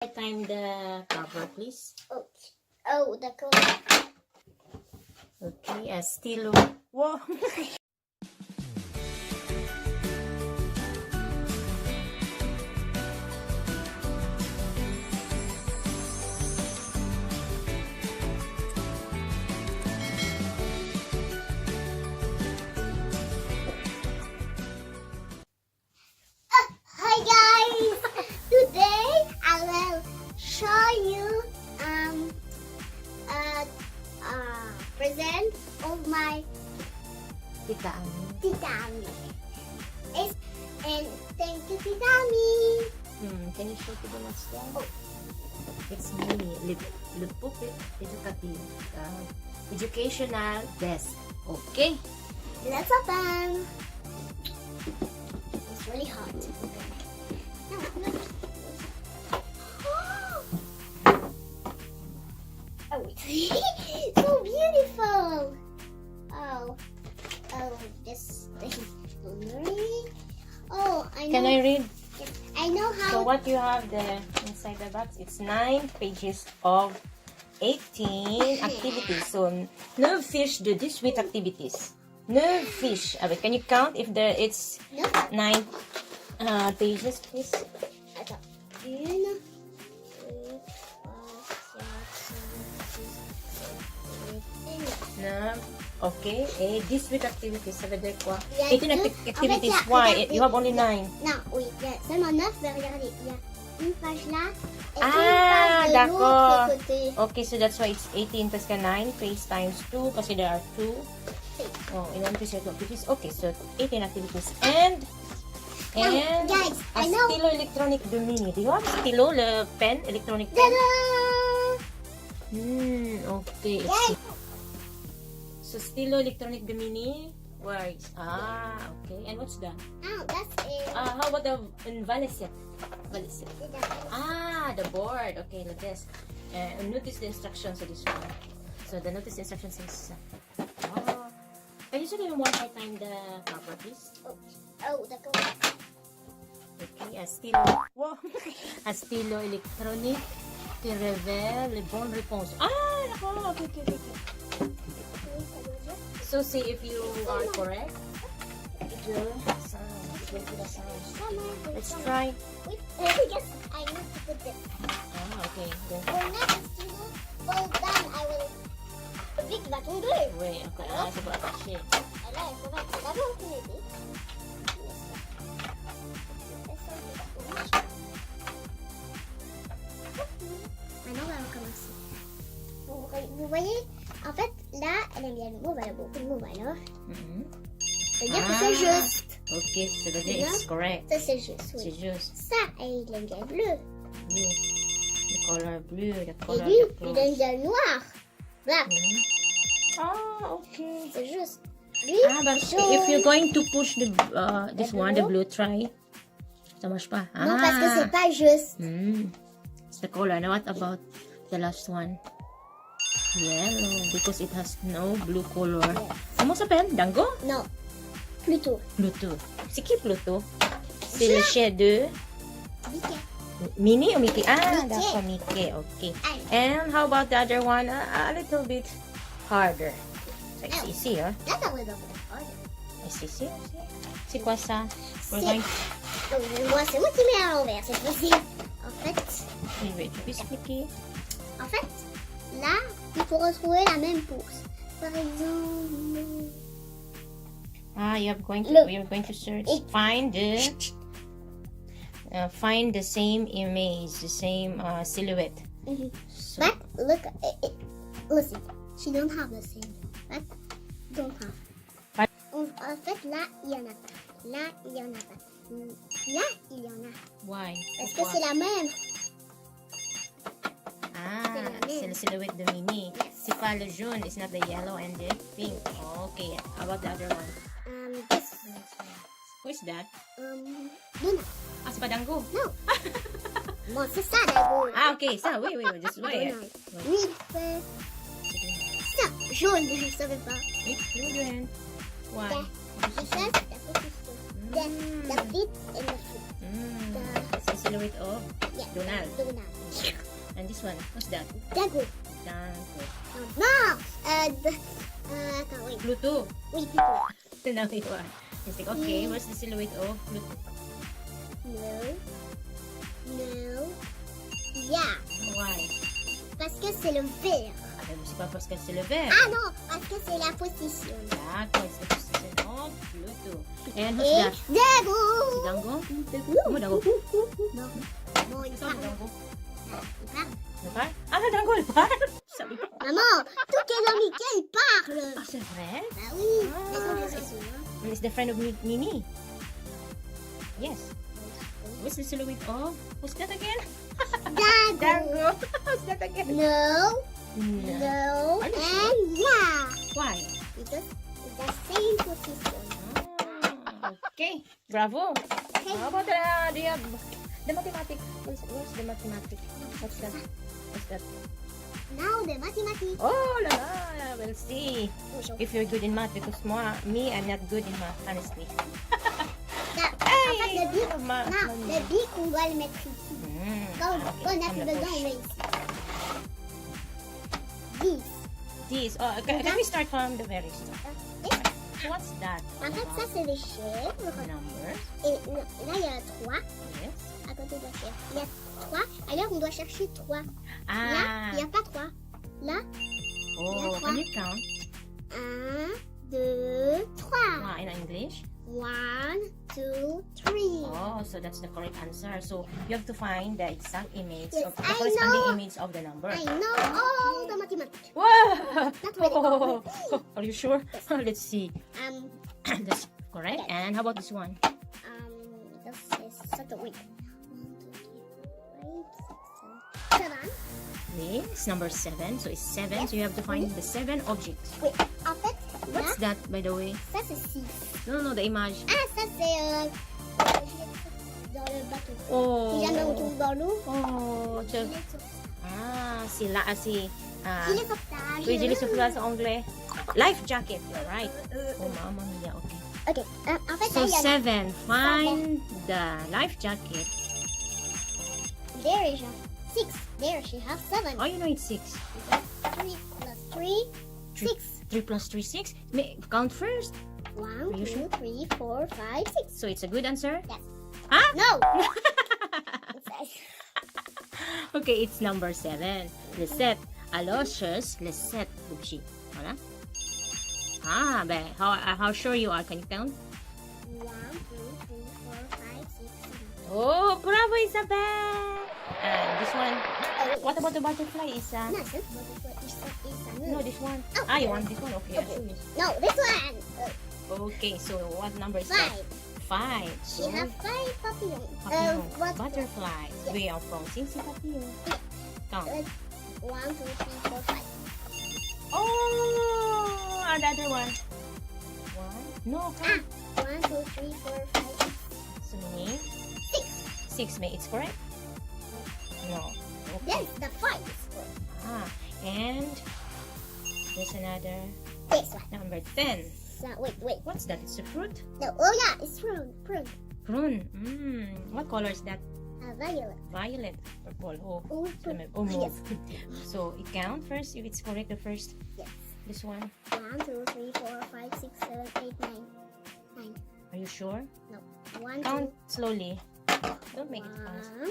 Time the cover, please. Okay. Oh, the cover. Okay, still. Whoa. Hi guys! Today I will show you present of my Tita Ami. Tita Ami. And thank you Tita Ami. Can you show to the next one? Oh. It's Minnie. Le Pupitre Educatif. Educational desk. Okay. Let's open. It's really hot. No, no. Oh, so beautiful. Oh, this thing. Oh, I know. Can I read? Yes, I know how. So what you have there inside the box? It's 9 pages of 18 activities. So 9 fiches de 18 activities. 9 fiches. Wait, can you count if there it's No. 9 pages, please? Attends. 1, 2, 3, 4, 5, 6, 7, 8, 9. Okay. Et 18 activités, ça veut dire quoi? Il y a 18 deux- activities. en fait, Why? regarde, You have only 9. Non, oui, il y a seulement 9, mais regardez, il y a une page là et Ah, une page de d'accord. l'autre côté. Okay, so that's why it's 18 parce que 9 page times 2 kasi there are 2. Oh, in one piece you have 2 activities. Okay, so 18 activities. And Guys, a I know. stylo electronic de Minnie. Do you have stylo, le pen, electronic pen? Ta-da! Okay. Guys, So stylo electronic de Minnie. Where is? Okay. And what's that? oh, that's it. How about the valise? Valise. The board. Okay, the desk. Notice the instructions of this one. So the notice instructions is. Can you show me one more time the cover, please? Oh, the cover. Okay, a stylo. Wow. A stylo électronique qui révèle les bonnes réponses. D'accord. Okay. So see if you are correct. It will sound. Let's try. Wait, yes, I need to put this. Okay. Then. When that is all done, I will pick that one good. Wait, okay. C'est pour attacher. Et là, il faut mettre d'abord une épée. Maintenant, on va recommencer. Vous voyez, en fait, là, elle aime bien le mot, elle a beaucoup de mots, alors. Ça veut dire que c'est juste. Okay, so the day is correct. Ça, c'est juste, C'est oui. juste. Ça, elle aime bien le bleu. Blue. The color blue, the Et color lui, the il aime clothes. bien le noir. Black. Okay. C'est juste. Lui, But jaune. if you're going to push the this The one, the blue? blue, try. Ça marche pas. Non, parce que c'est pas juste. It's the color. Now what about the last one? Yellow, because it has no blue color. Comment ça s'appelle? Dango? Non. Plutôt. Pluto. C'est qui Pluto? C'est le chien de Mickey. Minnie ou Mickey? Mickey. D'accord, Mickey. Okay. Allez. And how about the other one? A little bit harder. So it's Oh. easy, hein? That's a little bit harder. It's easy. C'est quoi ça? We're C'est- going Donc, c'est moi qui mets à l'envers cette fois-ci. En fait, to expliquer. là, il faut retrouver la même course. Par exemple, You're going to Look. we're going to search. It- Find the same image, the same silhouette. So, but look, listen, she don't have the same. But don't have. But- En fait, là, il y en a pas. Là, il y en a pas. Là, il y en a. why? Parce que Pourquoi? c'est la même. C'est la même. le silhouette de Minnie. Yes. C'est pas le jaune, it's not the yellow and the pink. Okay, how about the other one? This, Who's that? Luna. C'est pas Dango. Non. Bon, c'est ça, d'abord. Okay, ça, oui, just wait. Oui, c'est ça, jaune, je savais pas. Wait, move your hand. Why? Yeah. Et ça, c'est un peu plus chaud. The feet and the foot. It's the silhouette of Yeah. Donald. Donald. And this one, what's that? Dago. Dango. No. Wait. Pluto. Wait, people. Now you are. It's like, okay, what's the silhouette of Pluto? No. No. Yeah. Why? Parce que c'est le vert. C'est pas parce que c'est le vert. Ah non, parce que c'est la position. D'accord, it's the position of Pluto. And who's Et that? Dago. Si Dango? Dago. Comment Dango? Non. Bon, il C'est ça, parle. Dango? Il parle. Le parle? Ah, Dango, il parle? Salut. Maman, tout est dans Mickey, il parle. Ah, c'est vrai? Bah oui. Ah. Elles sont des oiseaux, hein. It's the friend of Minnie. Yes. What's the silhouette of? What's that again? Dago. Dango. What's that again? No. No. No. Are you And yeah. Why? Because it's the same position. Ah, okay. Bravo. Okay. How about the mathematics? What's the mathematics? What's that? What's that? Now the mathematics. Oh la la, we'll see if you're good in math because me, I'm not good in math, honestly. Now, Hey, en fait, le bic, math, non, le bic, on doit le mettre ici. Quand okay, on a plus besoin, on met ici. 10. This. Oh, can we start from the very start? Yes. So what's that? En fait, ça, c'est des chèvres. Numbers. Et là, il y a 3 Yes. à côté de la chèvre. Il y a 3. Alors, on doit chercher 3. Là, Ah. il n'y a pas 3. Là, Oh, can you count? 1, 2, 3. In English? 1, 2, 3. Oh, so that's the correct answer. So you have to find the exact image Yes, of the I corresponding know. image of the number. I know all the mathematics. Wow! Not really. Are you sure? Let's see. That's correct. Yes. And how about this one? This is such a week. 1, 2, 3, 4, 5, 6, 7. 7. It's number 7. So it's 7. So you have to find the 7 objects. Oui, en fait, What's là, that, by the way? ça c'est 6. No, the image. Ah, ça c'est dans le bateau. Oh. Si jamais on tombe dans l'eau, Oh. So, gilet sauvetage. si Gilet sauvetage. oui, gilet sauvetage sa anglais. Life jacket. You're right. Oh, mama mia. Okay. Ok, en fait, So là, il y a 7. Find the life jacket. there is 6. There she has 7. Oh, you know it's 6. 3 plus 3, 6. 3 plus 3, 6. Count first. 1, you 2, sure? 3, 4, 5, 6. So it's a good answer? Yes. Ah? No! Okay, it's number 7. Reset. Alors, reset. Bubshi. Voilà. Ah, but how sure you are? Can you count? 1, 2, 3, 4, 5, 6, 7. Oh, bravo, Isabel! And this one. What about the butterfly? Is No, this butterfly is no, this one. Oh, You want this one? Okay, I'll show you. No, this one. Okay, so what number is 5. that? 5. She So, has 5 papillons. papillon, What? butterflies. Yes. We are from Cincy Papillon. Count. 1, 2, 3, 4, 5. Oh, another one. 1. No, count. 1, 2, 3, 4, 5, So many? 6. 6, may it's correct? No. Then Okay. the 5 is 4. And there's another This one. number 10. So, wait. What's that? It's a fruit? No, oh yeah, it's prune. Prune. What color is that? Violet. Violet. Purple. Oh. Oh, So, move. Yes. So, it count first if it's correct the first. Yes. This one. 1, 2, 3, 4, 5, 6, 7, 8, 9. 9. Are you sure? No. 1, Count 2, slowly. Don't make it fast. 1,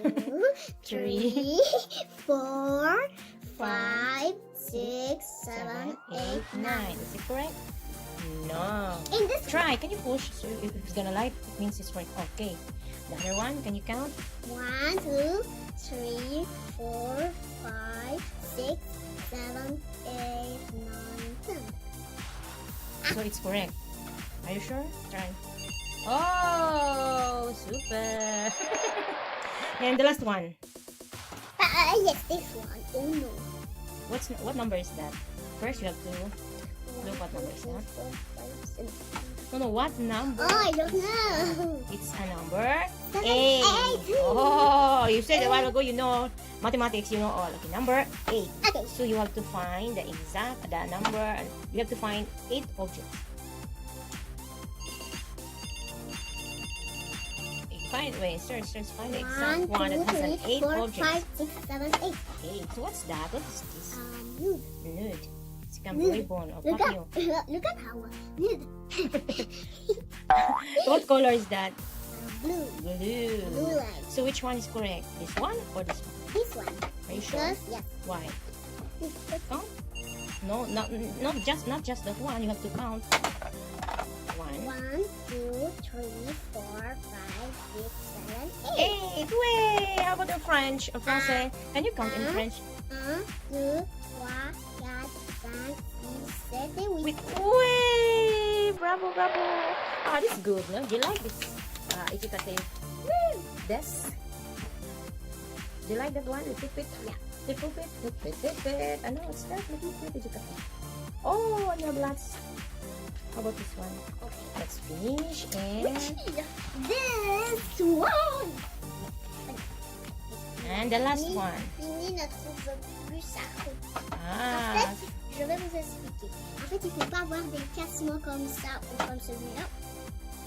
2, 3, 4, 5, 6, 7, 8, 9. Is it correct? No. In this Try. Can you push? So if it's gonna light, it means it's correct. Okay. The other one, can you count? 1, 2, 3, 4, 5, 6, 7, 8, 9, 10. So it's correct. Are you sure? Try. Oh, super. And the last one. Yes, this one. Oh no. What number is that? First, you have to look what number is that. 4, 5, 6. No, what number? Oh, I don't know. It's a number 7, 8. 8. Oh, you said a while ago you know mathematics, you know all. Okay, number 8. Okay. So you have to find the number, and you have to find 8 objects. find. Wait, search, find the 1, exact one that 2, has an 3, 8 4, objects. 5, 6, 7, 8. Okay, so what's that? What is this? Nude. Nude. It's a Nude. ribbon or Look at, papillon. look at how nude. What color is that? Blue. Blue. Blue line. So which one is correct? This one or this one? This one. Are you sure? Because, yes. Why? This Count? No, not just that one. You have to count. 1, 1, 2, 3, 4, 5, 6, 7, 8. 8. Way! How about the French or Francais? Can you count in French? 1, 2, 3, 4, 5, 6, 7, 8. Way! Bravo, bravo! Ah, this is good, no? Do you like this? Educatif. This. Do you like that one? The Pupitre? Yeah. The Pupitre. I know what's that? The Pupitre Educatif. Oh, and your bloods. How about this one? Okay. Let's finish and This one. the last one. Minnie ne trouve plus sa route. En Ah, fait, je vais vous expliquer. En fait, il ne faut pas avoir des cassements comme ça ou comme celui-là.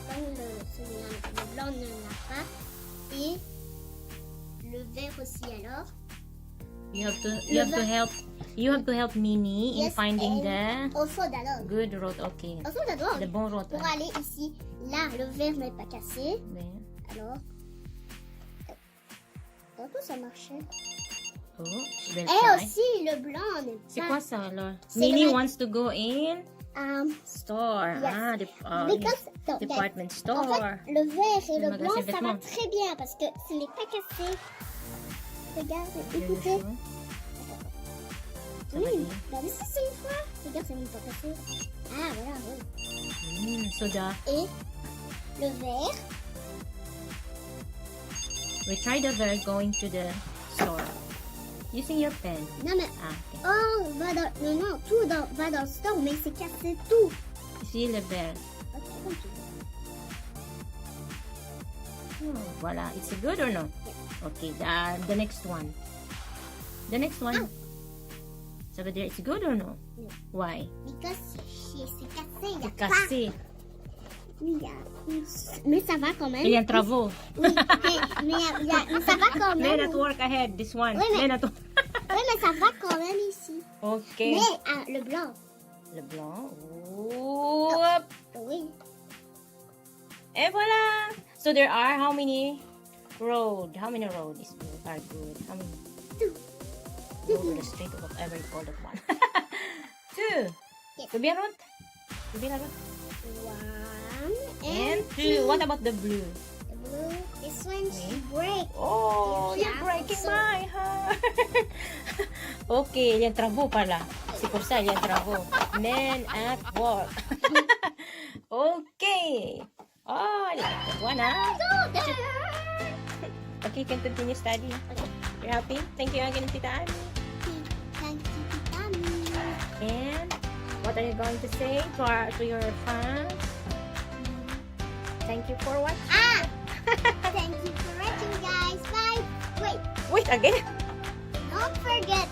Comme celui-là, le blanc ne l'a pas. Et le vert aussi alors. you have to help Minnie in Yes, finding and the also d'alors. good road. Okay. Also d'alors. The bon road. Pour aller ici, là, le vert n'est pas cassé. There. Alors, tantôt ça marchait. Oh, we'll Et try. aussi, le blanc n'est C'est pas... quoi ça alors? C'est Minnie vrai. wants to go in store. Yes. Ah, Because, non, department en store. fait, le vert et Le le blanc, magasin ça va vêtements. très bien parce que ce n'est pas cassé. Regarde, Are you écoutez. sure? Ça va Oui, bien. bah, mais ça, c'est une fois. Regarde, ça n'est pas cassé. Ah, voilà, oui. So Et le vert, we try the verb going to the store using your pen. non mais, Ah, okay. oh, non, tout va dans le store, mais c'est cassé tout. Ici le verbe. Ok, comme tu veux. Voilà. It's good or no? Okay. The next one. The next one. Ça veut dire it's good or no? No. Why? Because c'est cassé, il y a C'est pas. cassé. Oui, mais ça va quand même. Il y a un travaux. Oui, mais ça va quand Men même. at work ahead. This one. Oui, mais- Men at work. Oui, mais ça va quand même ici. Okay. Mais le blanc, Le blanc. Whoop. oui. Et voilà. So there are how many road? How many road is good? Are good? How many? Two. Go to the street or whatever you call that one. 2. Yes. Combien road? Combien road? 1 And 2. What about the blue? The blue, this one Okay. she break. Oh, Yeah, you're breaking so- my heart. Okay, il y a un travaux par là. C'est pour ça, il y a un travaux. Men at work. Okay. Oh, I like that one, huh? Go there. Okay, you can continue studying. You're happy? Thank you again, Tita Annie. Thank you, Mommy. And what are you going to say to your fans? Thank you for watching. Ah! Thank you for watching, guys. Bye. Wait, Wait, again? don't forget